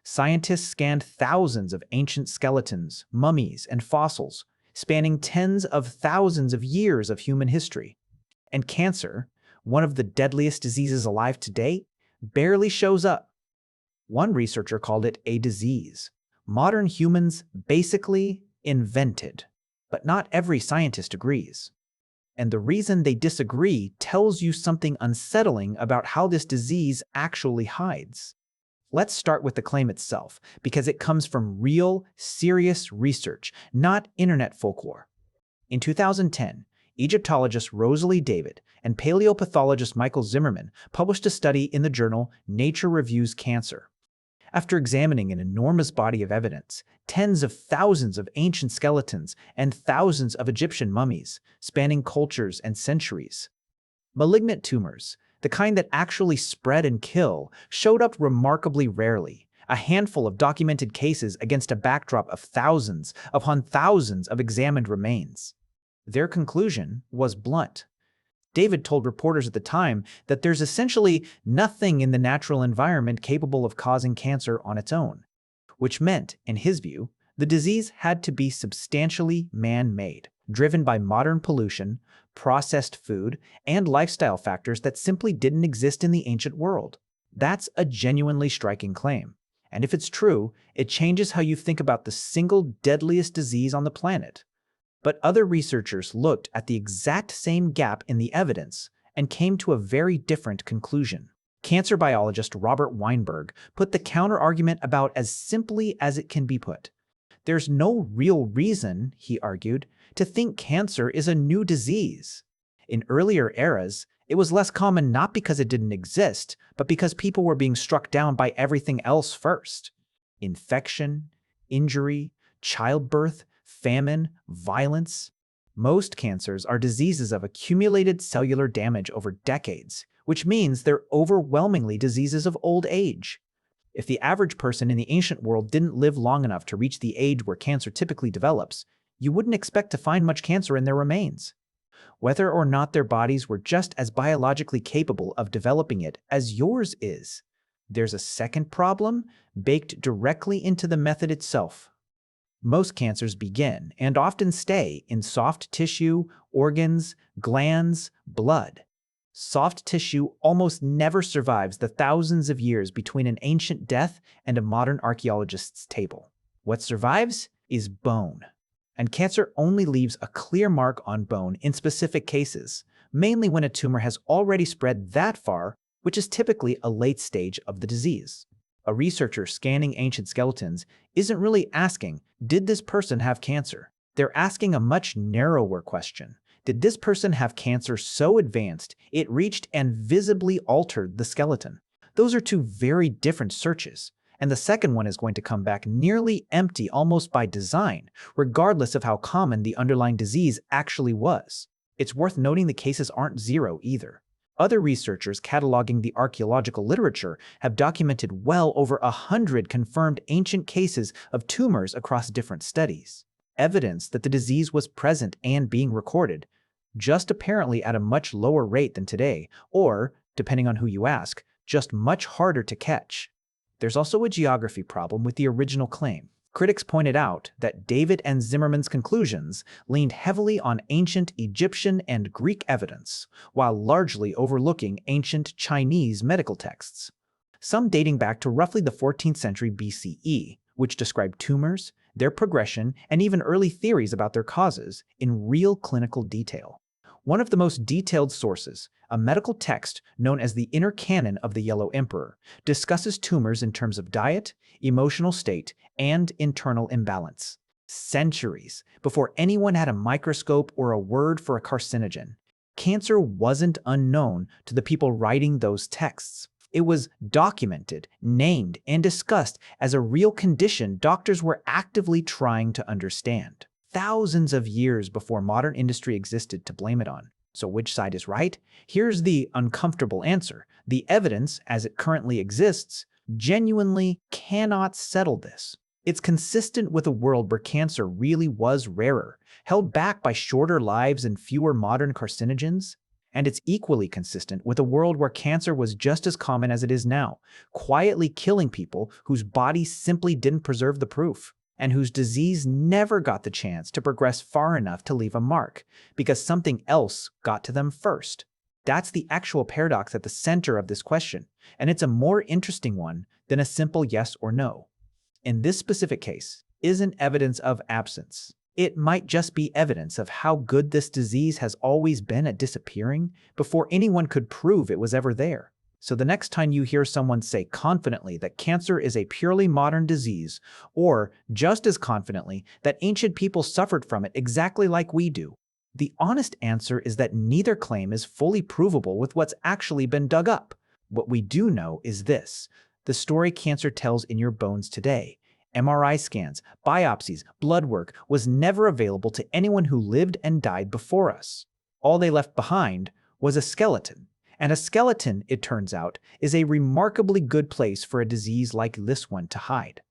Scientists scanned thousands of ancient skeletons, mummies, and fossils, spanning tens of thousands of years of human history. And cancer, one of the deadliest diseases alive today, barely shows up. One researcher called it a disease modern humans basically invented. But not every scientist agrees. And the reason they disagree tells you something unsettling about how this disease actually hides. Let's start with the claim itself, because it comes from real, serious research, not internet folklore. In 2010, Egyptologist Rosalie David and paleopathologist Michael Zimmerman published a study in the journal Nature Reviews Cancer. After examining an enormous body of evidence, tens of thousands of ancient skeletons and thousands of Egyptian mummies, spanning cultures and centuries, malignant tumors, the kind that actually spread and kill, showed up remarkably rarely, a handful of documented cases against a backdrop of thousands upon thousands of examined remains. Their conclusion was blunt. David told reporters at the time that there's essentially nothing in the natural environment capable of causing cancer on its own, which meant, in his view, the disease had to be substantially man-made, driven by modern pollution, processed food, and lifestyle factors that simply didn't exist in the ancient world. That's a genuinely striking claim. And if it's true, it changes how you think about the single deadliest disease on the planet. But other researchers looked at the exact same gap in the evidence and came to a very different conclusion. Cancer biologist Robert Weinberg put the counter-argument about as simply as it can be put. There's no real reason, he argued, to think cancer is a new disease. In earlier eras, it was less common not because it didn't exist, but because people were being struck down by everything else first. Infection, injury, childbirth, famine, violence. Most cancers are diseases of accumulated cellular damage over decades, which means they're overwhelmingly diseases of old age. If the average person in the ancient world didn't live long enough to reach the age where cancer typically develops, you wouldn't expect to find much cancer in their remains. Whether or not their bodies were just as biologically capable of developing it as yours is. There's a second problem baked directly into the method itself. Most cancers begin, and often stay, in soft tissue, organs, glands, blood. Soft tissue almost never survives the thousands of years between an ancient death and a modern archaeologist's table. What survives is bone. And cancer only leaves a clear mark on bone in specific cases, mainly when a tumor has already spread that far, which is typically a late stage of the disease. A researcher scanning ancient skeletons isn't really asking, did this person have cancer? They're asking a much narrower question. Did this person have cancer so advanced it reached and visibly altered the skeleton? Those are two very different searches, and the second one is going to come back nearly empty almost by design, regardless of how common the underlying disease actually was. It's worth noting the cases aren't zero either. Other researchers cataloging the archaeological literature have documented well over 100 confirmed ancient cases of tumors across different studies. Evidence that the disease was present and being recorded, just apparently at a much lower rate than today, or, depending on who you ask, just much harder to catch. There's also a geography problem with the original claim. Critics pointed out that David and Zimmerman's conclusions leaned heavily on ancient Egyptian and Greek evidence, while largely overlooking ancient Chinese medical texts, some dating back to roughly the 14th century BCE, which described tumors, their progression, and even early theories about their causes in real clinical detail. One of the most detailed sources, a medical text known as the Inner Canon of the Yellow Emperor, discusses tumors in terms of diet, emotional state, and internal imbalance. Centuries before anyone had a microscope or a word for a carcinogen, cancer wasn't unknown to the people writing those texts. It was documented, named, and discussed as a real condition doctors were actively trying to understand. Thousands of years before modern industry existed to blame it on. So which side is right? Here's the uncomfortable answer. The evidence, as it currently exists, genuinely cannot settle this. It's consistent with a world where cancer really was rarer, held back by shorter lives and fewer modern carcinogens. And it's equally consistent with a world where cancer was just as common as it is now, quietly killing people whose bodies simply didn't preserve the proof, and whose disease never got the chance to progress far enough to leave a mark, because something else got to them first. That's the actual paradox at the center of this question, and it's a more interesting one than a simple yes or no. In this specific case, isn't evidence of absence. It might just be evidence of how good this disease has always been at disappearing before anyone could prove it was ever there. So the next time you hear someone say confidently that cancer is a purely modern disease, or just as confidently that ancient people suffered from it exactly like we do, the honest answer is that neither claim is fully provable with what's actually been dug up. What we do know is this: the story cancer tells in your bones today, MRI scans, biopsies, blood work, was never available to anyone who lived and died before us. All they left behind was a skeleton. And a skeleton, it turns out, is a remarkably good place for a disease like this one to hide.